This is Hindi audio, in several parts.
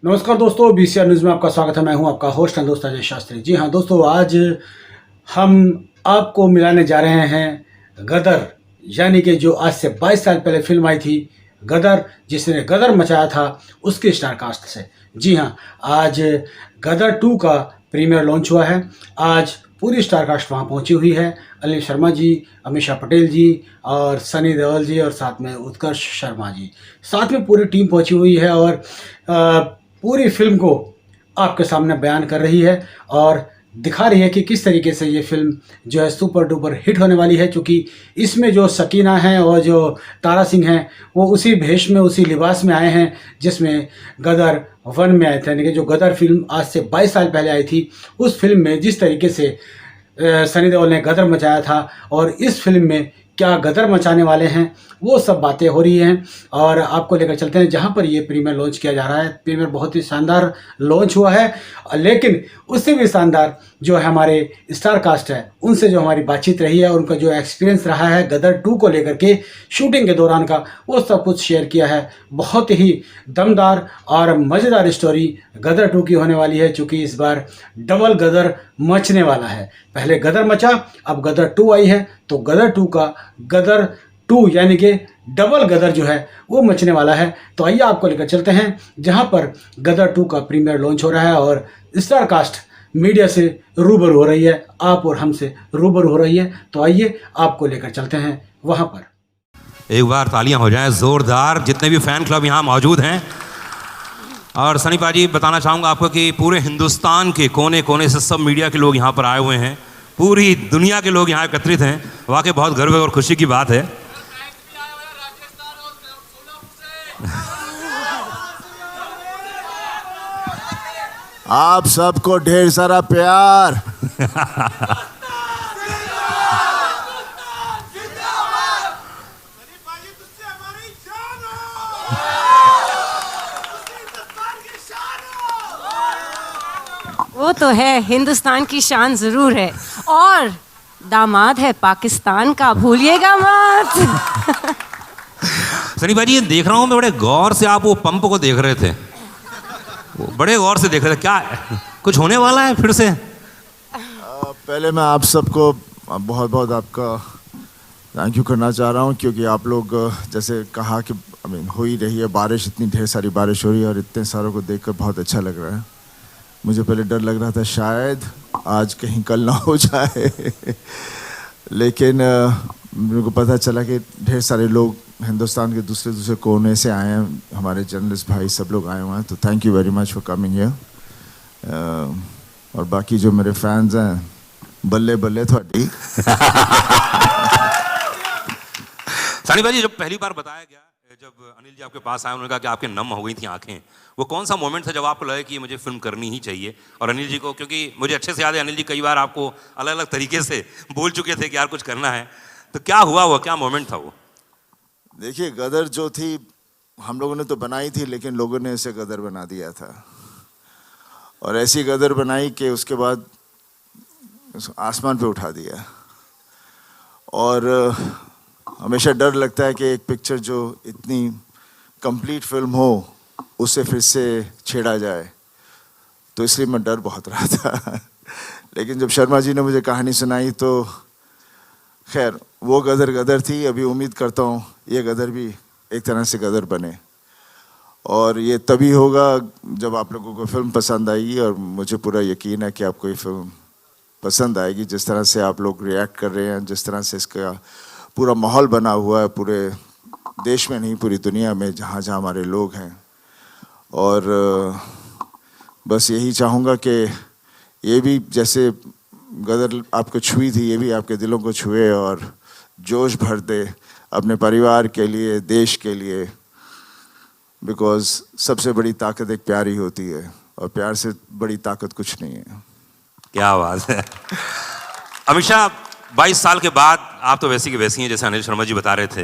नमस्कार दोस्तों, बीसीआर न्यूज़ में आपका स्वागत है। मैं हूं आपका होस्ट एंड दोस्त अजय शास्त्री। जी हां दोस्तों, आज हम आपको मिलाने जा रहे हैं गदर, यानी कि जो आज से 22 साल पहले फिल्म आई थी गदर, जिसने गदर मचाया था, उसके स्टार कास्ट से। जी हां, आज गदर 2 का प्रीमियर लॉन्च हुआ है। आज पूरी स्टार कास्ट वहां पहुंची हुई है। अनिल शर्मा जी, अमीषा पटेल जी और सनी देओल जी और साथ में उत्कर्ष शर्मा जी, साथ में पूरी टीम पहुंची हुई है और पूरी फिल्म को आपके सामने बयान कर रही है और दिखा रही है कि किस तरीके से ये फिल्म जो है सुपर डुपर हिट होने वाली है। क्योंकि इसमें जो सकीना हैं और जो तारा सिंह हैं, वो उसी भेष में, उसी लिबास में आए हैं जिसमें गदर 1 में आए थे। यानी कि जो गदर फिल्म आज से 22 साल पहले आई थी, उस फिल्म में जिस तरीके से सनी देओल ने गदर मचाया था और इस फिल्म में क्या गदर मचाने वाले हैं, वो सब बातें हो रही हैं और आपको लेकर चलते हैं जहां पर ये प्रीमियर लॉन्च किया जा रहा है। प्रीमियर बहुत ही शानदार लॉन्च हुआ है, लेकिन उससे भी शानदार जो है हमारे स्टार कास्ट है, उनसे जो हमारी बातचीत रही है, उनका जो एक्सपीरियंस रहा है गदर 2 को लेकर के शूटिंग के दौरान का, वो सब कुछ शेयर किया है। बहुत ही दमदार और मज़ेदार स्टोरी गदर 2 की होने वाली है, चूँकि इस बार डबल गदर मचने वाला है। पहले गदर मचा, अब गदर 2 आई है, तो गदर 2 का गदर 2 यानी कि डबल गदर जो है वो मचने वाला है। तो आइए आपको लेकर चलते हैं जहां पर गदर 2 का प्रीमियर लॉन्च हो रहा है और स्टार कास्ट मीडिया से रूबरू हो रही है, आप और हमसे रूबरू हो रही है। तो आइए आपको लेकर चलते हैं वहां पर। एक बार तालियां हो जाएं जोरदार, जितने भी फैन क्लब यहाँ मौजूद हैं। और सनी पाजी, बताना चाहूँगा आपको कि पूरे हिंदुस्तान के कोने कोने से सब मीडिया के लोग यहाँ पर आए हुए हैं, पूरी दुनिया के लोग यहाँ एकत्रित हैं। वाकई बहुत गर्व और खुशी की बात है। आप सबको ढेर सारा प्यार। वो तो है, हिंदुस्तान की शान जरूर है और दामाद है पाकिस्तान का, भूलिएगा मत। सनी भाई, ये देख रहा हूँ मैं, बड़े गौर से आप वो पंप को देख रहे थे, बड़े गौर से देख रहे थे। क्या कुछ होने वाला है फिर से? पहले मैं आप सबको बहुत बहुत आपका थैंक यू करना चाह रहा हूँ, क्योंकि आप लोग जैसे कहा कि हो ही रही है बारिश, इतनी ढेर सारी बारिश हो रही है और इतने सारों को देखकर बहुत अच्छा लग रहा है। मुझे पहले डर लग रहा था शायद आज कहीं कल ना हो जाए, लेकिन मेरे को पता चला कि ढेर सारे लोग हिंदुस्तान के दूसरे दूसरे कोने से आए हैं, हमारे जर्नलिस्ट भाई सब लोग आए हुए हैं। तो thank you very much for coming here. और बाकी जो मेरे फैंस हैं, बल्ले बल्ले थोड़ी। सनी भाई, जब पहली बार बताया गया, जब अनिल जी आपके पास आए, उन्होंने कहा कि आपके नम हो गई थी आंखें, वो कौन सा मोमेंट था जब आपको लगा कि मुझे फिल्म करनी ही चाहिए? और अनिल जी को, क्योंकि मुझे अच्छे से याद है अनिल जी कई बार आपको अलग अलग तरीके से बोल चुके थे कि यार कुछ करना है, तो क्या हुआ, वो क्या मोमेंट था वो? देखिए, गदर जो थी हम लोगों ने तो बनाई थी, लेकिन लोगों ने इसे गदर बना दिया था। और ऐसी गदर बनाई कि उसके बाद आसमान पे उठा दिया। और हमेशा डर लगता है कि एक पिक्चर जो इतनी कंप्लीट फिल्म हो, उसे फिर से छेड़ा जाए, तो इसलिए मैं डर बहुत रहा था। लेकिन जब शर्मा जी ने मुझे कहानी सुनाई तो खैर वो गदर गदर थी। अभी उम्मीद करता हूँ ये गदर भी एक तरह से गदर बने, और ये तभी होगा जब आप लोगों को फिल्म पसंद आएगी। और मुझे पूरा यकीन है कि आपको ये फिल्म पसंद आएगी। जिस तरह से आप लोग रिएक्ट कर रहे हैं, जिस तरह से इसका पूरा माहौल बना हुआ है, पूरे देश में नहीं पूरी दुनिया में जहाँ जहाँ हमारे लोग हैं। और बस यही चाहूँगा कि ये भी जैसे गदर आपको छुई थी, ये भी आपके दिलों को छुए और जोश भर दे अपने परिवार के लिए, देश के लिए। बिकॉज सबसे बड़ी ताकत एक प्यार ही होती है, और प्यार से बड़ी ताकत कुछ नहीं है। क्या बात है। अमीषा, 22 साल के बाद आप तो वैसी की वैसी हैं जैसे अनिल शर्मा जी बता रहे थे,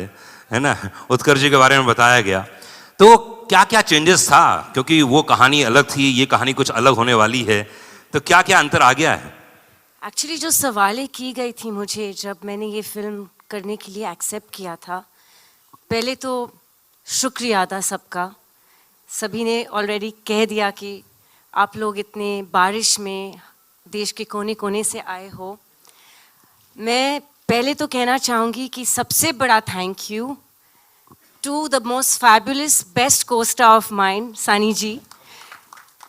है ना? उत्कर्ष जी के बारे में बताया गया, तो क्या क्या चेंजेस था? क्योंकि वो कहानी अलग थी, ये कहानी कुछ अलग होने वाली है, तो क्या क्या अंतर आ गया है? एक्चुअली जो सवालें की गई थी मुझे जब मैंने ये फिल्म करने के लिए एक्सेप्ट किया था, पहले तो शुक्रिया था सबका सभी ने ऑलरेडी कह दिया कि आप लोग इतने बारिश में देश के कोने कोने से आए हो। मैं पहले तो कहना चाहूँगी कि सबसे बड़ा thank you to the most fabulous best costar of mine, Sunny ji,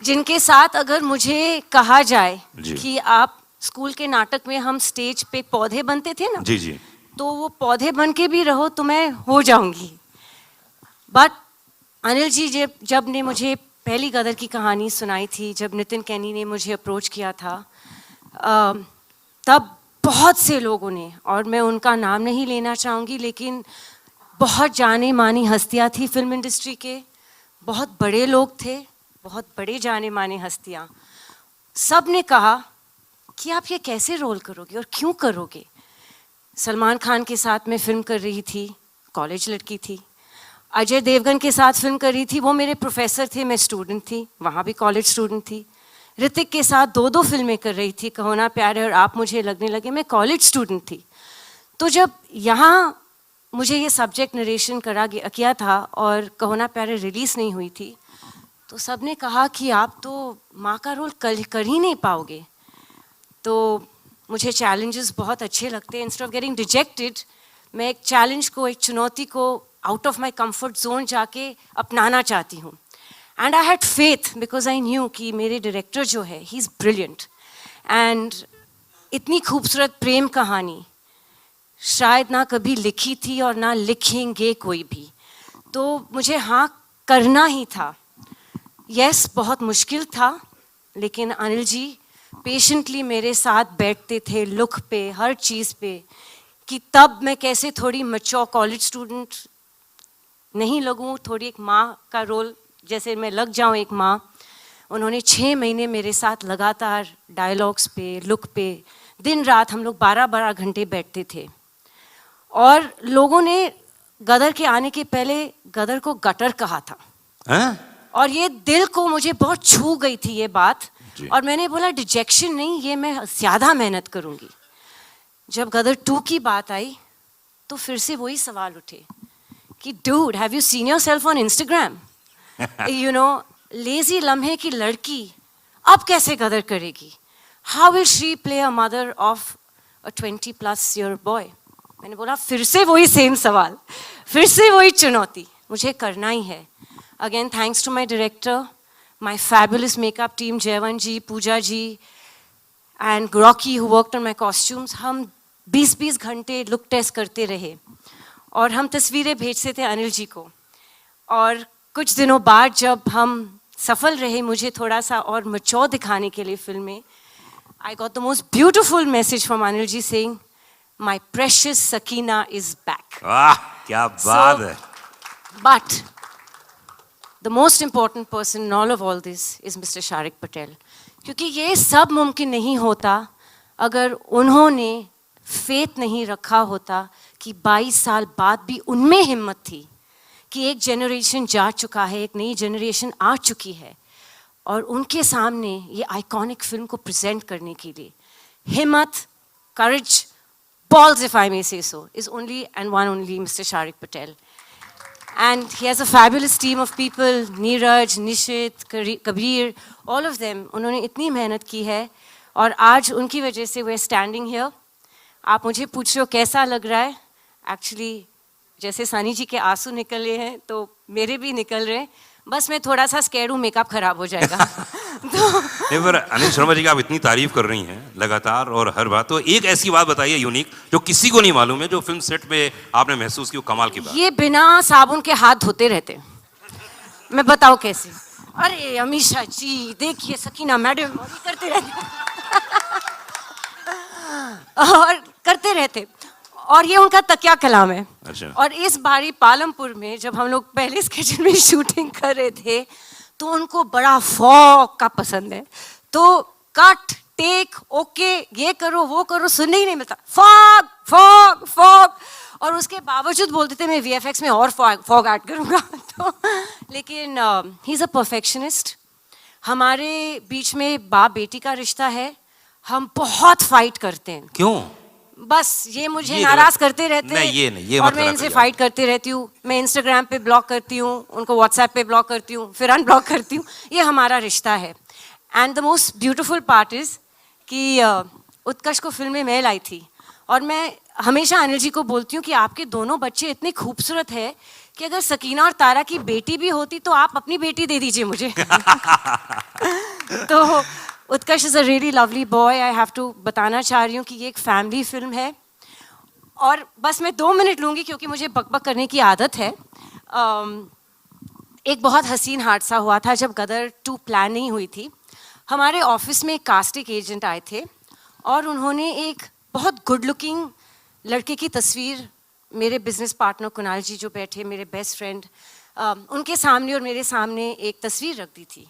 जिनके साथ अगर मुझे कहा जाए कि आप स्कूल के नाटक में हम स्टेज पे पौधे बनते थे ना, जी जी, तो वो पौधे बन के भी रहो तो मैं हो जाऊंगी। बट अनिल जी जब ने मुझे पहली गदर की कहानी सुनाई थी, जब नितिन कैनी ने मुझे अप्रोच किया था, तब बहुत से लोगों ने, और मैं उनका नाम नहीं लेना चाहूँगी, लेकिन बहुत जाने मानी हस्तियाँ थी फिल्म इंडस्ट्री के, बहुत बड़े लोग थे, बहुत बड़े जाने माने हस्तियाँ, सब ने कहा कि आप ये कैसे रोल करोगे और क्यों करोगे। सलमान खान के साथ मैं फिल्म कर रही थी, कॉलेज लड़की थी। अजय देवगन के साथ फिल्म कर रही थी, वो मेरे प्रोफेसर थे, मैं स्टूडेंट थी, वहाँ भी कॉलेज स्टूडेंट थी। ऋतिक के साथ 2 फिल्में कर रही थी, कहो ना प्यार है और आप मुझे लगने लगे, मैं कॉलेज स्टूडेंट थी। तो जब यहाँ मुझे ये सब्जेक्ट नरेशन किया था और कहो ना प्यार रिलीज़ नहीं हुई थी, तो सब ने कहा कि आप तो माँ का रोल कर ही नहीं पाओगे। तो मुझे चैलेंजेस बहुत अच्छे लगते हैं। इंस्टेड ऑफ गेटिंग रिजेक्टेड, मैं एक चैलेंज को, एक चुनौती को out of my comfort zone जाके अपनाना चाहती हूँ। And I had faith because I knew कि मेरे डायरेक्टर जो है, ही इज़ ब्रिलियंट। एंड इतनी खूबसूरत प्रेम कहानी शायद ना कभी लिखी थी और ना लिखेंगे कोई भी, तो मुझे हाँ करना ही था। यस, बहुत मुश्किल था, लेकिन अनिल जी पेशेंटली मेरे साथ बैठते थे लुक पे, हर चीज़ पे, कि तब मैं कैसे थोड़ी मैच्योर कॉलेज स्टूडेंट नहीं लगूं, थोड़ी एक माँ का रोल जैसे मैं लग जाऊं, एक माँ। उन्होंने 6 महीने मेरे साथ लगातार डायलॉग्स पे, लुक पे, दिन रात हम लोग 12-12 घंटे बैठते थे। और लोगों ने गदर के आने के पहले गदर को गटर कहा था। और ये दिल को मुझे बहुत छू गई थी ये बात, और मैंने बोला डिजेक्शन नहीं, ये मैं ज़्यादा मेहनत करूँगी। जब गदर 2 की बात आई तो फिर से वही सवाल उठे कि dude, have you seen yourself on Instagram? You know, lazy लम्हे की लड़की अब कैसे गदर करेगी? How will she play a mother of a 20+ year boy? मैंने बोला फिर से वही सेम सवाल, फिर से वही चुनौती, मुझे करना ही है। Again thanks to my director, my fabulous makeup team, जयवन ji, Pooja ji, and Rocky who worked on my costumes। हम 20-20 घंटे लुक टेस्ट करते रहे और हम तस्वीरें भेजते थे अनिल जी को। और कुछ दिनों बाद जब हम सफल रहे मुझे थोड़ा सा और मैच्योर दिखाने के लिए फिल्म में, I got the most beautiful message from Anil ji saying, my precious Sakina is back। वाह, क्या बात है। But the most important person in all this is Mr. Sharik Patel, क्योंकि ये सब मुमकिन नहीं होता अगर उन्होंने फेथ नहीं रखा होता कि 22 साल बाद भी उनमें हिम्मत थी कि एक जनरेशन जा चुका है, एक नई जनरेशन आ चुकी है, और उनके सामने ये आइकॉनिक फिल्म को प्रेजेंट करने के लिए हिम्मत, करेज, balls if I may say so, is only and one only Mr. Sharik Patel। And he has a fabulous team of people, Neeraj, Nishit, Kabir, all of them। उन्होंने इतनी मेहनत की है और आज उनकी वजह से we're standing here। आप मुझे पूछ रहे हो कैसा लग रहा है? Actually, जैसे सनी जी के आंसू निकले हैं तो मेरे भी निकल रहे हैं, बस मैं थोड़ा सा स्कैर्ड हूँ, मेकअप खराब हो जाएगा। नहीं, पर अनिल शर्मा जी की आप इतनी तारीफ कर रही हैं लगातार और हर बात, तो एक ऐसी बात बताइए यूनिक जो किसी को नहीं मालूम है, जो फिल्म सेट पे आपने महसूस की, वो कमाल की बात। ये बिना साबुन के हाथ धोते रहते, मैं बताऊं कैसे? अरे अमीषा जी देखिए, सकीना मैडम करते रहते और करते रहते, और ये उनका तकिया कलाम है। अच्छा। और इस बारी पालमपुर में जब हम लोग पहले स्केड्यूल में शूटिंग कर रहे थे तो उनको बड़ा फॉग का पसंद है, तो कट टेक ओके ये करो वो करो सुनने ही नहीं मिलता, फॉग फॉग फॉग, और उसके बावजूद बोलते थे मैं VFX में और फॉग ऐड करूँगा। तो लेकिन ही इज़ अ परफेक्शनिस्ट। हमारे बीच में बाप बेटी का रिश्ता है, हम बहुत फाइट करते हैं। क्यों? बस ये मुझे ये नाराज गलत- करते रहते नहीं, ये नहीं, ये और मत मैं करा इनसे करिए फाइट करती रहती हूँ। मैं इंस्टाग्राम पे ब्लॉक करती हूँ, उनको व्हाट्सएप पे ब्लॉक करती हूँ, फिर अनब्लॉक करती हूँ। ये हमारा रिश्ता है। And the most beautiful part is कि उत्कर्ष को फिल्म में मैं लाई थी और मैं हमेशा अनिल जी को बोलती हूँ कि आपके दोनों बच्चे इतने खूबसूरत है कि अगर सकीना और तारा की बेटी भी होती तो आप अपनी बेटी दे दीजिए मुझे। तो Utkarsh is a really lovely boy. I have to बताना चाह रही हूँ कि ये एक फैमिली फिल्म है। और बस मैं 2 मिनट लूँगी क्योंकि मुझे बकबक करने की आदत है। एक बहुत हसीन हादसा हुआ था जब गदर 2 प्लान नहीं हुई थी। हमारे ऑफिस में एक कास्टिंग एजेंट आए थे और उन्होंने एक बहुत गुड लुकिंग लड़के की तस्वीर मेरे बिजनेस पार्टनर कुणाल जी जो बैठे, मेरे बेस्ट फ्रेंड, उनके सामने और मेरे सामने एक तस्वीर रख दी थी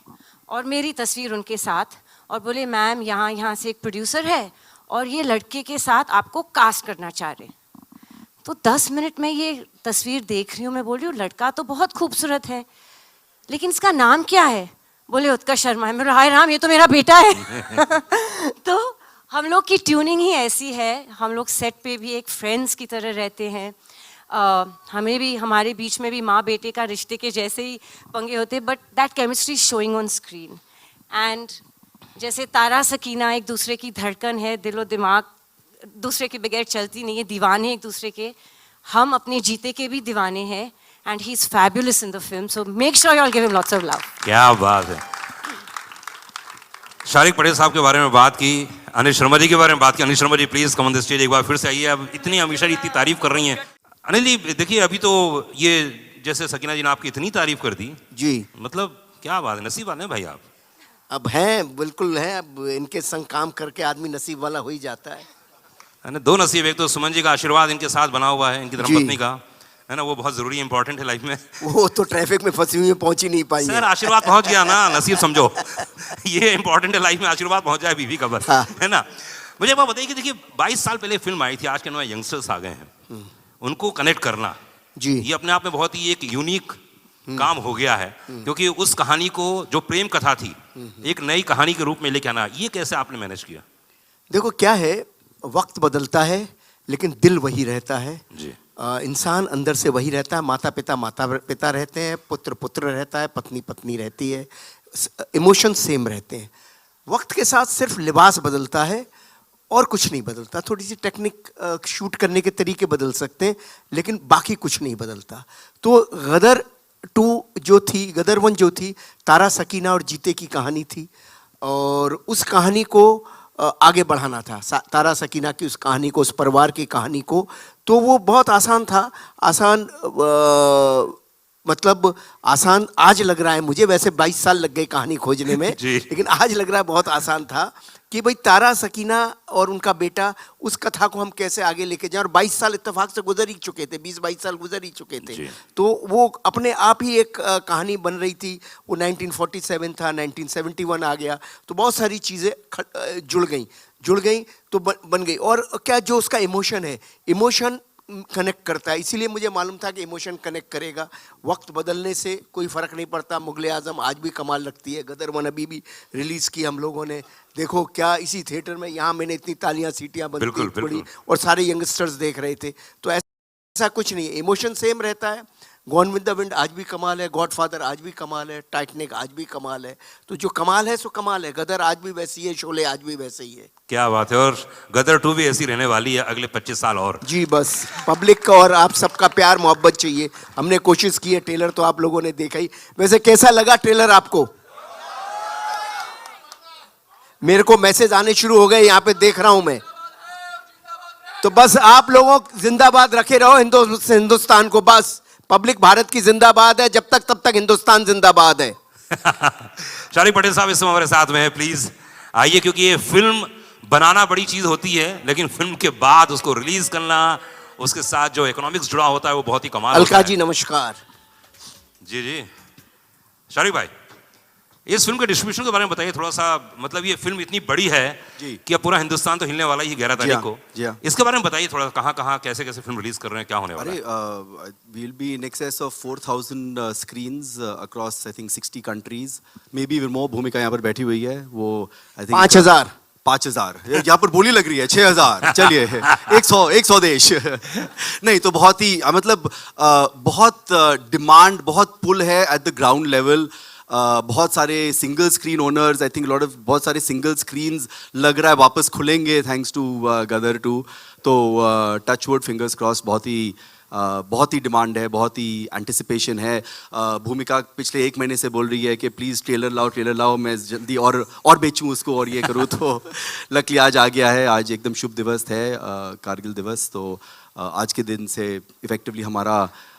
और मेरी तस्वीर उनके साथ, और बोले मैम यहाँ से एक प्रोड्यूसर है और ये लड़के के साथ आपको कास्ट करना चाह रहे। तो 10 मिनट में ये तस्वीर देख रही हूँ, मैं बोल रही हूँ लड़का तो बहुत खूबसूरत है लेकिन इसका नाम क्या है? बोले उत्कर्ष शर्मा है। मैं बोला हाय राम, ये तो मेरा बेटा है। तो हम लोग की ट्यूनिंग ही ऐसी है, हम लोग सेट पे भी एक फ्रेंड्स की तरह रहते हैं। हमें भी, हमारे बीच में भी माँ बेटे का रिश्ते के जैसे ही पंगे होते, but that chemistry showing on screen. And जैसे तारा सकीना एक दूसरे की धड़कन है, दिलो दिमाग दूसरे के बगैर चलती नहीं है, दीवाने एक दूसरे के, हम अपने जीते के भी दीवाने हैं। And he is fabulous in the film, so make sure you all give him lots of love. क्या बात है। शारिक पटेल साहब के बारे में बात की, अनिल शर्मा जी के बारे में बात की। Anil Sharma ji please come on the stage, एक बार फिर से आइए। अब इतनी हमेशा इतनी तारीफ कर रही हैं अनिल जी, देखिए अभी तो ये जैसे सकीना जी ने आपकी इतनी तारीफ कर दी जी, मतलब क्या बात है, नसीब वाले हैं भाई आप। अब हैं, बिल्कुल हैं। अब इनके संग काम करके आदमी नसीब वाला हो ही जाता है ना। 2 नसीब, एक तो सुमन जी का आशीर्वाद इनके साथ बना हुआ है, इनकी जी। धर्मपत्नी का, है ना, वो बहुत जरूरी इंपॉर्टेंट है लाइफ में। वो तो ट्रैफिक में फंसी हुई है, पहुंच ही नहीं पाई सर है। आशीर्वाद पहुंच गया ना, नसीब समझो। ये इंपॉर्टेंट है लाइफ में, आशीर्वाद पहुंच जाए बीवी का बस, हाँ। है ना। मुझे एक बात बताइए कि देखिए 22 साल पहले फिल्म आई थी, आज के नए यंगस्टर्स आ गए हैं, उनको कनेक्ट करना जी, ये अपने आप में बहुत ही एक यूनिक काम हो गया है, क्योंकि उस कहानी को जो प्रेम कथा थी एक नई कहानी के रूप में लेके आना, ये कैसे आपने मैनेज किया? देखो क्या है, वक्त बदलता है लेकिन दिल वही रहता है जी। इंसान अंदर से वही रहता है। माता पिता रहते हैं, पुत्र पुत्र रहता है, पत्नी पत्नी रहती है, इमोशन सेम रहते हैं। वक्त के साथ सिर्फ लिबास बदलता है और कुछ नहीं बदलता। थोड़ी सी टेक्निक शूट करने के तरीके बदल सकते हैं लेकिन बाकी कुछ नहीं बदलता। तो गदर 2 जो थी, गदर 1 जो थी, तारा सकीना और जीते की कहानी थी और उस कहानी को आगे बढ़ाना था, तारा सकीना की उस कहानी को, उस परिवार की कहानी को। तो वो बहुत आसान था। मतलब आसान आज लग रहा है मुझे, वैसे 22 साल लग गए कहानी खोजने में लेकिन आज लग रहा है बहुत आसान था कि भाई तारा सकीना और उनका बेटा, उस कथा को हम कैसे आगे लेके जाएं। और 22 साल इत्तेफाक से गुजर ही चुके थे, 20-22 साल गुजर ही चुके थे। तो वो अपने आप ही एक कहानी बन रही थी। वो 1947 था, 1971 आ गया, तो बहुत सारी चीज़ें जुड़ गई तो बन गई। और क्या जो उसका इमोशन है, इमोशन कनेक्ट करता है, इसीलिए मुझे मालूम था कि इमोशन कनेक्ट करेगा। वक्त बदलने से कोई फ़र्क नहीं पड़ता। मुगल आज़म आज भी कमाल लगती है, गदर 1 अभी भी रिलीज़ की हम लोगों ने, देखो क्या इसी थिएटर में, यहाँ मैंने इतनी तालियां सीटियां बंदी पड़ी और सारे यंगस्टर्स देख रहे थे। तो ऐसा कुछ नहीं है, इमोशन सेम रहता है। गॉन विद द विंड आज भी कमाल है, गॉडफादर आज भी कमाल है, टाइटैनिक आज भी कमाल है। तो जो कमाल है सो कमाल है। गदर आज भी वैसी है, शोले आज भी वैसे ही है। क्या बात है। और गदर 2 भी ऐसी रहने वाली है अगले 25 साल और। जी, बस पब्लिक का और आप सबका प्यार मोहब्बत चाहिए। हमने कोशिश की है, ट्रेलर तो आप लोगों ने देखा ही। वैसे कैसा लगा ट्रेलर आपको? मेरे को मैसेज आने शुरू हो गए, यहाँ पे देख रहा हूं मैं। तो बस आप लोगों जिंदाबाद रखे रहो हिंदुस्तान को। बस पब्लिक भारत की जिंदाबाद है, जब तक तब तक हिंदुस्तान जिंदाबाद है। शारिक पटेल साहब इस समय हमारे साथ में है, प्लीज आइए, क्योंकि ये फिल्म बनाना बड़ी चीज होती है लेकिन फिल्म के बाद उसको रिलीज करना, उसके साथ जो इकोनॉमिक्स जुड़ा होता है वो बहुत ही कमाल होता है। अलका जी नमस्कार। जी जी शारिक भाई, इस फिल्म के डिस्ट्रीब्यूशन के बारे में बताइए थोड़ा सा। मतलब ये फिल्म इतनी बड़ी है कि अब पूरा हिंदुस्तान तो हिलने वाला ही 11 तारीख को। इसके बारे में बताइए थोड़ा, कहाँ कहाँ कैसे कैसे फिल्म रिलीज कर रहे हैं, क्या होने वाला है? We'll be in excess of 4,000 screens across I think 60 countries. Maybe even more. भूमिका यहाँ पर बैठी हुई है, वो I think 5,000 5000, यहाँ पर बोली लग रही है 6000, चलिए 100 देश। नहीं तो बहुत ही मतलब बहुत डिमांड, बहुत पुल है एट द ग्राउंड लेवल। बहुत सारे single screen owners, I think बहुत सारे सिंगल स्क्रीन्स लग रहा है वापस खुलेंगे थैंक्स टू गदर 2। तो टच वुड, फिंगर्स क्रॉस, बहुत ही डिमांड है, बहुत ही एंटिसिपेशन है। भूमिका पिछले 1 महीने से बोल रही है कि प्लीज़ ट्रेलर लाओ, मैं जल्दी और बेचूं उसको और ये करूँ। तो लकली आज आ गया है। आज एकदम शुभ दिवस है, कारगिल दिवस। तो आज के दिन से इफेक्टिवली हमारा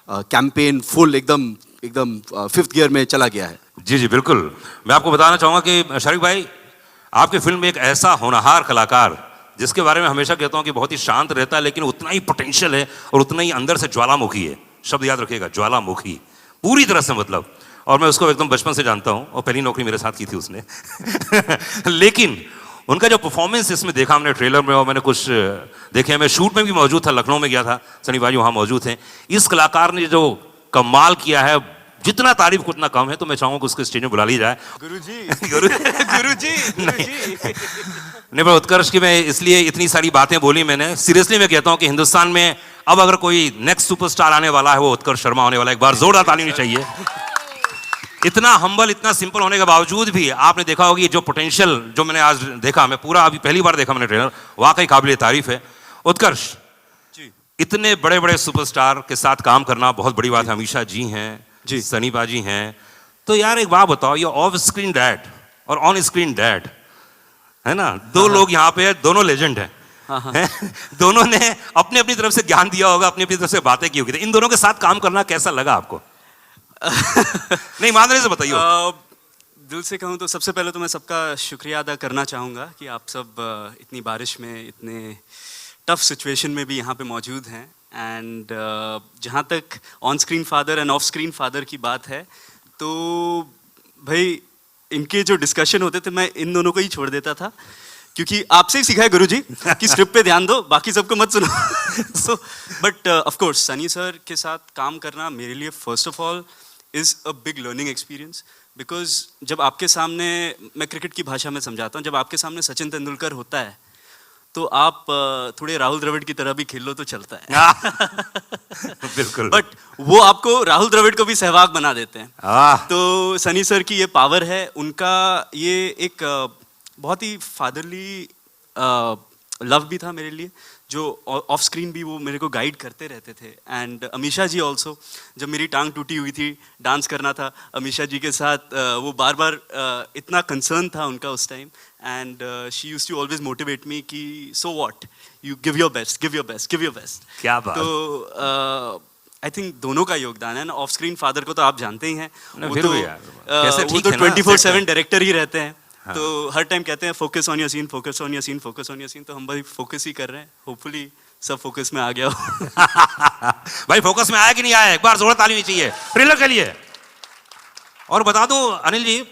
कैंपेन फुल एकदम 5th गियर में चला गया है। जी जी बिल्कुल। मैं आपको बताना चाहूँगा कि शरीफ भाई, आपकी फिल्म में एक ऐसा होनहार कलाकार, जिसके बारे में हमेशा कहता हूँ कि बहुत ही शांत रहता है, लेकिन उतना ही पोटेंशियल है और उतना ही अंदर से ज्वालामुखी है। शब्द याद रखिएगा, ज्वालामुखी, पूरी तरह से मतलब। और मैं उसको एकदम बचपन से जानता हूँ और पहली नौकरी मेरे साथ की थी उसने। लेकिन उनका जो परफॉर्मेंस इसमें देखा हमने ट्रेलर में, और मैंने कुछ देखे, मैं शूट में भी मौजूद था, लखनऊ में गया था, सनी भाई वहाँ मौजूद हैं। इस कलाकार ने जो कमाल किया है, जितना तारीफ उतना कम है। तो मैं चाहूँगा कि उसको स्टेज में बुला ली जाए। गुरुजी नहीं पर उत्कर्ष की मैं इसलिए इतनी सारी बातें बोली मैंने, सीरियसली मैं कहता हूँ कि हिंदुस्तान में अब अगर कोई नेक्स्ट सुपरस्टार आने वाला है, वो उत्कर्ष शर्मा होने वाला है। एक बार जोरदार ताली होनी चाहिए। इतना हम्बल, इतना सिंपल होने के बावजूद भी आपने देखा होगी जो पोटेंशियल जो मैंने आज देखा, मैं पूरा अभी पहली बार देखा मैंने ट्रेलर, वाकई काबिल तारीफ है। उत्कर्ष जी, इतने बड़े बड़े सुपरस्टार के साथ काम करना बहुत बड़ी बात है। अमीषा जी हैं जी, सनी बाजी हैं। तो यार एक बात बताओ, ये ऑफ स्क्रीन डैड और ऑन स्क्रीन डैड है ना, दो लोग यहाँ पे हैं, दोनों लेजेंड हैं। दोनों ने अपनी अपनी तरफ से ज्ञान दिया होगा, अपनी अपनी तरफ से बातें की होगी। इन दोनों के साथ काम करना कैसा लगा आपको? नहीं मानने से बताइए। दिल से कहूँ तो सबसे पहले तो मैं सबका शुक्रिया अदा करना चाहूँगा कि आप सब इतनी बारिश में, इतने टफ सिचुएशन में भी यहाँ पे मौजूद हैं। एंड जहाँ तक on screen father end of screen father की बात है, तो भाई इनके जो डिस्कशन होते थे मैं इन दोनों को ही छोड़ देता था, क्योंकि आपसे ही सीखा है गुरुजी कि स्क्रिप्ट पे ध्यान दो, बाकी सबको मत सुनो। So but of course Sunny sir के साथ काम करना मेरे लिए first of all is a big learning experience. Because जब आपके सामने, मैं क्रिकेट की भाषा में समझाता हूँ, जब आपके सामने सचिन तेंदुलकर होता है तो आप थोड़े राहुल द्रविड़ की तरह भी खेल लो तो चलता है। बिल्कुल। बट वो आपको राहुल द्रविड़ को भी सहवाग बना देते हैं। तो सनी सर की ये पावर है, उनका ये एक बहुत ही फादरली लव भी था मेरे लिए, जो ऑफ स्क्रीन भी वो मेरे को गाइड करते रहते थे। एंड अमीषा जी ऑल्सो, जब मेरी टांग टूटी हुई थी, डांस करना था अमीषा जी के साथ, वो बार बार इतना कंसर्न था उनका उस time. And she used to always motivate me कि so what, you give your best, give your best, give your best. क्या बात। तो आई थिंक दोनों का योगदान है ना। ऑफ स्क्रीन फादर को तो आप जानते ही हैं, वो फिर तो भी यार, कैसे ठीक है ना, 24/7 डायरेक्टर ही रहते हैं। तो हर टाइम कहते हैं focus on your scene, focus on your scene, focus on your scene. तो हम भाई फोकस ही कर रहे हैं, होपफुली सब फोकस में आ गया हो। भाई फोकस में आया कि नहीं आया, एक बार जोर ताली होनी चाहिए ट्रेलर के लिए। और बता दूं अनिल जी,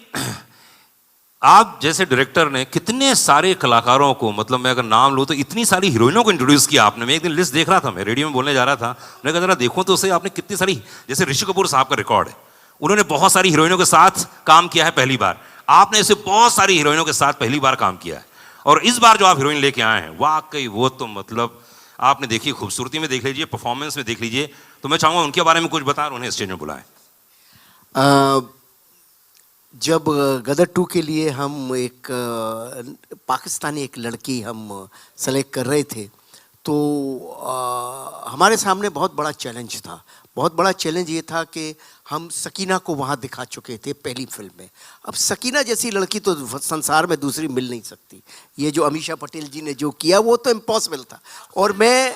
आप जैसे डायरेक्टर ने कितने सारे कलाकारों को, मतलब मैं अगर नाम लूँ तो इतनी सारी हीरोइनों को इंट्रोड्यूस किया आपने। मैं एक दिन लिस्ट देख रहा था, मैं रेडियो में बोलने जा रहा था, मैंने कहा जरा देखूं तो उसे आपने कितनी सारी, जैसे ऋषि कपूर साहब का रिकॉर्ड है, उन्होंने बहुत सारी हीरोइनों के साथ काम किया है पहली बार। आपने ऐसे बहुत सारी हीरोइनों के साथ पहली बार काम किया है, और इस बार जो आप हीरोइन लेके आए हैं, वाकई वो तो मतलब आपने देखी, खूबसूरती में देख लीजिए, परफॉर्मेंस में देख लीजिए। तो मैं चाहूँगा उनके बारे में कुछ बता, उन्हें स्टेज में बुलाएं। जब गदर 2 के लिए हम एक पाकिस्तानी एक लड़की हम सेलेक्ट कर रहे थे, तो हमारे सामने बहुत बड़ा चैलेंज था। बहुत बड़ा चैलेंज ये था कि हम सकीना को वहाँ दिखा चुके थे पहली फिल्म में। अब सकीना जैसी लड़की तो संसार में दूसरी मिल नहीं सकती। ये जो अमीषा पटेल जी ने जो किया वो तो इम्पॉसिबल था। और मैं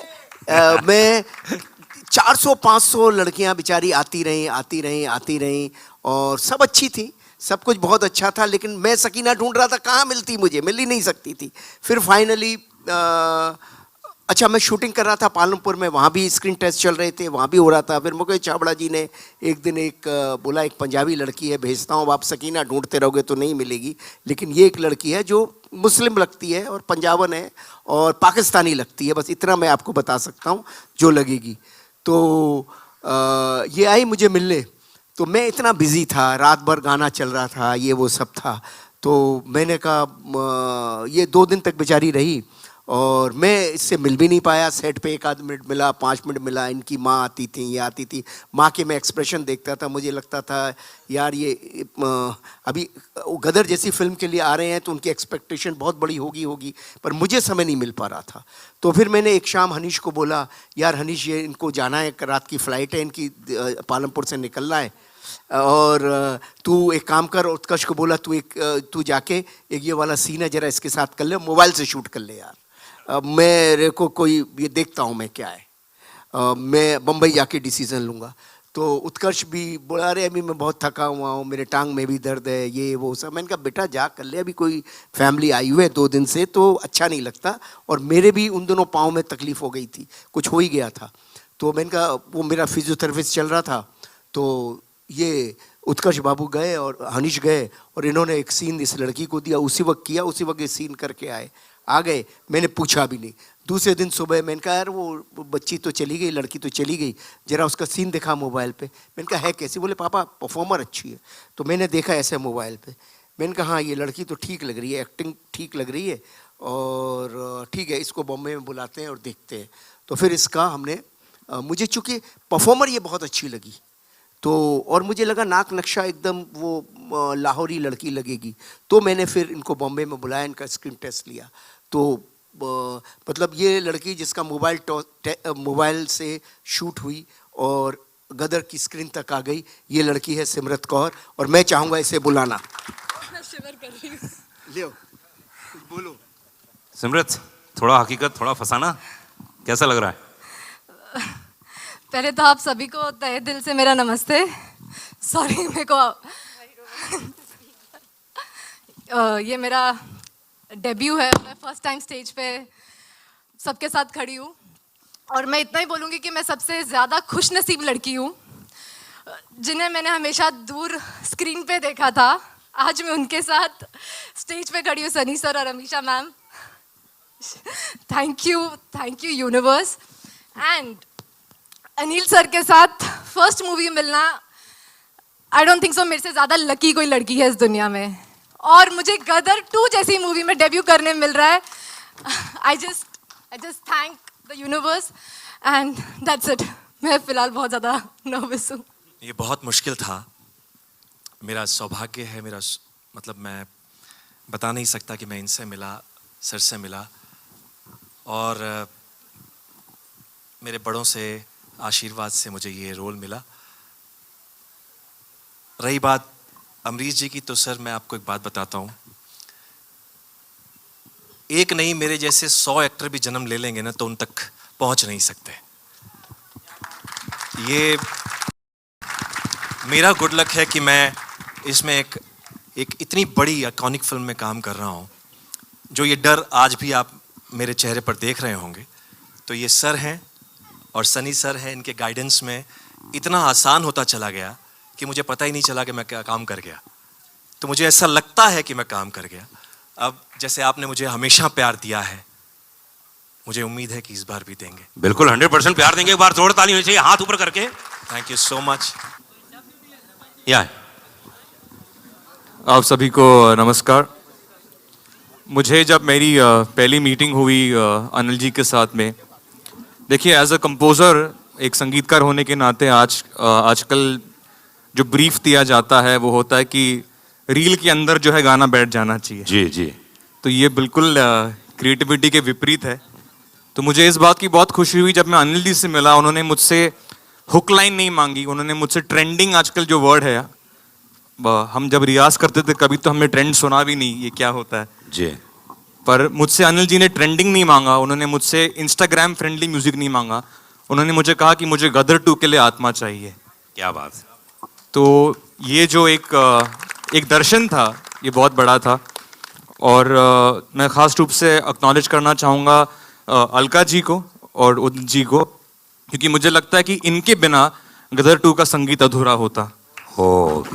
400-500 लड़कियाँ बेचारी आती रहीं और सब अच्छी थी, सब कुछ बहुत अच्छा था, लेकिन मैं सकीना ढूंढ रहा था, कहाँ मिलती, मुझे मिल ही नहीं सकती थी। फिर फाइनली अच्छा, मैं शूटिंग कर रहा था पालमपुर में, वहाँ भी स्क्रीन टेस्ट चल रहे थे, वहाँ भी हो रहा था। फिर मुकेश छाबड़ा जी ने एक दिन बोला एक पंजाबी लड़की है भेजता हूँ, आप सकीना ढूंढते रहोगे तो नहीं मिलेगी, लेकिन ये एक लड़की है जो मुस्लिम लगती है और पंजाबन है और पाकिस्तानी लगती है, बस इतना मैं आपको बता सकता हूँ जो लगेगी। तो ये आई मुझे मिलने, तो मैं इतना बिजी था, रात भर गाना चल रहा था, ये वो सब था। तो मैंने कहा ये 2 दिन तक बेचारी रही और मैं इससे मिल भी नहीं पाया। सेट पे 1 आध मिनट मिला, 5 मिनट मिला। इनकी माँ आती थी, ये आती थी। माँ के मैं एक्सप्रेशन देखता था, मुझे लगता था यार ये अभी गदर जैसी फिल्म के लिए आ रहे हैं तो उनकी एक्सपेक्टेशन बहुत बड़ी होगी, पर मुझे समय नहीं मिल पा रहा था। तो फिर मैंने एक शाम हनीश को बोला, यार हनीश ये इनको जाना है, रात की फ़्लाइट है इनकी, पालमपुर से निकलना है, और तू एक काम कर। उत्कर्ष को बोला तू जाके एक ये वाला सीन है जरा इसके साथ कर ले, मोबाइल से शूट कर ले यार, मेरे को कोई ये देखता हूँ मैं क्या है, मैं बम्बई जाके डिसीज़न लूँगा। तो उत्कर्ष भी बोला अरे अभी मैं बहुत थका हुआ हूँ, मेरे टांग में भी दर्द है, ये वो सब। मैंने कहा बेटा जा कर ले, अभी कोई फैमिली आई हुई है 2 दिन से तो अच्छा नहीं लगता, और मेरे भी उन दोनों पाँव में तकलीफ़ हो गई थी, कुछ हो ही गया था। तो मैंने कहा वो मेरा फिजियोथेरेपिस्ट चल रहा था, तो ये उत्कर्ष बाबू गए और हनीश गए और इन्होंने एक सीन इस लड़की को दिया, उसी वक्त किया, उसी वक्त ये सीन करके आ गए। मैंने पूछा भी नहीं। दूसरे दिन सुबह मैंने कहा यार वो बच्ची तो चली गई, लड़की तो चली गई, जरा उसका सीन देखा मोबाइल पे। मैंने कहा है कैसी? बोले पापा परफॉर्मर अच्छी है। तो मैंने देखा ऐसे मोबाइल पे, मैंने कहा हाँ ये लड़की तो ठीक लग रही है, एक्टिंग ठीक लग रही है, और ठीक है इसको बॉम्बे में बुलाते हैं और देखते हैं। तो फिर इसका हमने मुझे चूँकि परफॉर्मर ये बहुत अच्छी लगी, तो और मुझे लगा नाक नक्शा एकदम वो लाहौरी लड़की लगेगी, तो मैंने फिर इनको बॉम्बे में बुलाया, इनका स्क्रीन टेस्ट लिया। तो मतलब ये लड़की जिसका मोबाइल से शूट हुई और गदर की स्क्रीन तक आ गई, ये लड़की है सिमरत कौर, और मैं चाहूँगा इसे बुलाना। लियो कुछ बोलो। सिमरत, थोड़ा हकीकत थोड़ा फसाना, कैसा लग रहा है? पहले तो आप सभी को तहे दिल से मेरा नमस्ते। सॉरी मेरे को ये मेरा डेब्यू है, मैं फर्स्ट टाइम स्टेज पे सबके साथ खड़ी हूँ, और मैं इतना ही बोलूँगी कि मैं सबसे ज़्यादा खुशनसीब लड़की हूँ जिन्हें मैंने हमेशा दूर स्क्रीन पे देखा था। आज मैं उनके साथ स्टेज पे खड़ी हूँ, सनी सर और Amisha ma'am. Thank you universe. And Anil sir के साथ फर्स्ट मूवी मिलना, आई डोंट थिंक सो मेरे से ज़्यादा लकी कोई लड़की है इस दुनिया में, और मुझे गदर 2 जैसी मूवी में डेब्यू करने मिल रहा है। I just thank the universe and that's it. मैं फ़िलहाल बहुत ज़्यादा नर्वस हूँ। ये बहुत मुश्किल था, मेरा सौभाग्य है, मतलब मैं बता नहीं सकता कि मैं इनसे मिला, सर से मिला, और मेरे बड़ों से आशीर्वाद से मुझे ये रोल मिला। रही बात अमरीश जी की, तो सर मैं आपको एक बात बताता हूँ, एक नहीं मेरे जैसे 100 एक्टर भी जन्म ले लेंगे ना तो उन तक पहुँच नहीं सकते। ये मेरा गुड लक है कि मैं इसमें एक इतनी बड़ी आइकॉनिक फिल्म में काम कर रहा हूँ। जो ये डर आज भी आप मेरे चेहरे पर देख रहे होंगे, तो ये सर हैं और सनी सर हैं, इनके गाइडेंस में इतना आसान होता चला गया कि मुझे पता ही नहीं चला कि मैं क्या काम कर गया। तो मुझे ऐसा लगता है कि मैं काम कर गया। अब जैसे आपने मुझे हमेशा प्यार दिया है, मुझे उम्मीद है कि इस बार भी देंगे। बिल्कुल 100% प्यार देंगे। एक बार जोर ताली होनी चाहिए, हाथ ऊपर करके। Thank you so much. या आप सभी को नमस्कार। मुझे जब मेरी पहली मीटिंग हुई अनिल जी के साथ में, देखिए एज अ कंपोज़र, एक संगीतकार होने के नाते आजकल जो ब्रीफ दिया जाता है वो होता है कि रील के अंदर जो है गाना बैठ जाना चाहिए। जी जी। तो ये बिल्कुल क्रिएटिविटी के विपरीत है। तो मुझे इस बात की बहुत खुशी हुई जब मैं अनिल जी से मिला। उन्होंने मुझसे हुक लाइन नहीं मांगी, उन्होंने मुझसे ट्रेंडिंग, आजकल जो वर्ड है, हम जब रियाज करते थे कभी तो हमने ट्रेंड सुना भी नहीं, ये क्या होता है जी। पर मुझसे अनिल जी ने ट्रेंडिंग नहीं मांगा, उन्होंने मुझसे इंस्टाग्राम फ्रेंडली म्यूजिक नहीं मांगा। उन्होंने मुझे कहा कि मुझे गदर 2 के लिए आत्मा चाहिए। क्या बात है। तो ये जो एक दर्शन था, ये बहुत बड़ा था। और मैं ख़ास रूप से एक्नॉलेज करना चाहूँगा अलका जी को और उदित जी को, क्योंकि मुझे लगता है कि इनके बिना गदर 2 का संगीत अधूरा होता। हो,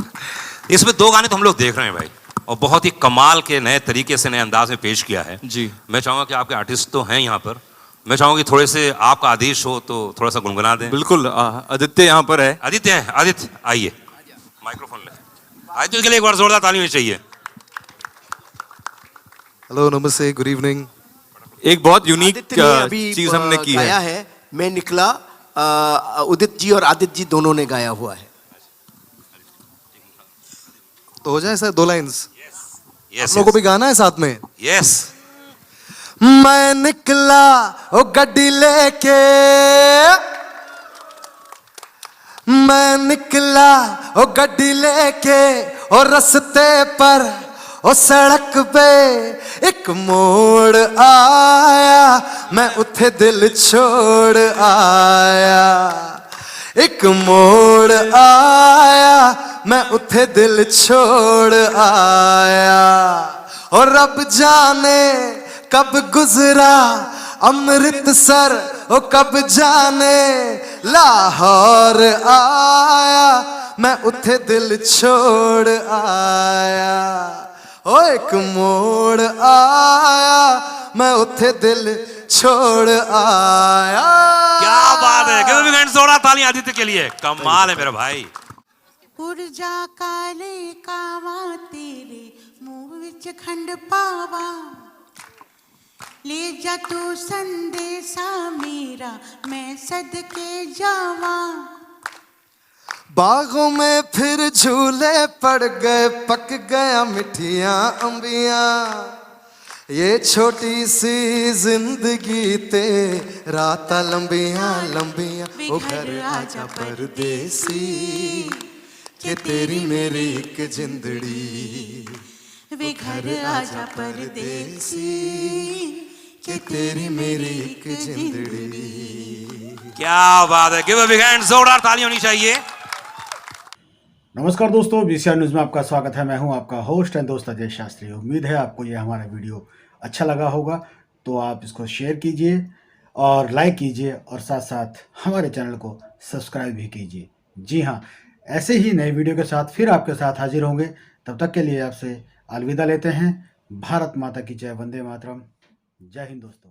इसमें 2 गाने तो हम लोग देख रहे हैं भाई, और बहुत ही कमाल के नए तरीके से, नए अंदाज में पेश किया है जी। मैं चाहूँगा कि आपके आर्टिस्ट तो हैं यहाँ पर, मैं चाहूँगा कि थोड़े से आपका आदेश हो तो थोड़ा सा गुनगुना दें। बिल्कुल, आदित्य यहाँ पर है। आदित्य हैं? आदित्य आइए, माइक्रोफोन ले। आदित्य के लिए एक बार जोरदार ताली होनी चाहिए। हेलो नमस्ते गुड इवनिंग। एक बहुत यूनिक आदित्य ने अभी चीज हमने की गाया है। है मैं निकला, उदित जी और आदित्य जी दोनों ने गाया हुआ है। तो हो जाए सर 2 लाइंस। यस आप लोगों को भी गाना है साथ में। यस मैं निकला ओ गड्डी लेके, मैं निकला ओ गड्डी लेके और रस्ते पर ओ सड़क पे एक मोड़ आया, मैं उथे दिल छोड़ आया। एक मोड़ आया, मैं उथे दिल छोड़ आया। और रब जाने कब गुजरा अमृतसर, ओ कब जाने लाहौर आया, मैं उथे दिल छोड़ आया। ओ एक मोड़ आया, मैं उथे दिल छोड़ आया। क्या बात है, गिव अ जोरदार ताली आदित्य के लिए। कमाल है मेरा भाई। पुरजा काले कावा तेरे मुंह विच खंड पावा, ले जा तू संदेशा मेरा मैं सदके जावा। बागों में फिर झूले पड़ गए, पक गया मिठियां अंबियां, ये छोटी सी जिंदगी ते राता लंबियां लंबियां। ओ घर आजा परदेसी, के तेरी मेरी एक जिंदड़ी। वे घर आजा परदेसी, के तेरी मेरी एक जिंदड़ी। क्या बात है, गिव अ बिग हैंड, जोरदार ताली होनी चाहिए। नमस्कार दोस्तों, VCR न्यूज़ में आपका स्वागत है। मैं हूं आपका होस्ट एंड दोस्त अजय शास्त्री। उम्मीद है आपको ये हमारा वीडियो अच्छा लगा होगा, तो आप इसको शेयर कीजिए और लाइक कीजिए और साथ साथ हमारे चैनल को सब्सक्राइब भी कीजिए। जी हाँ, ऐसे ही नए वीडियो के साथ फिर आपके साथ हाजिर होंगे। तब तक के लिए आपसे अलविदा लेते हैं। भारत माता की जय, वंदे मातरम। जय हिंद दोस्तों।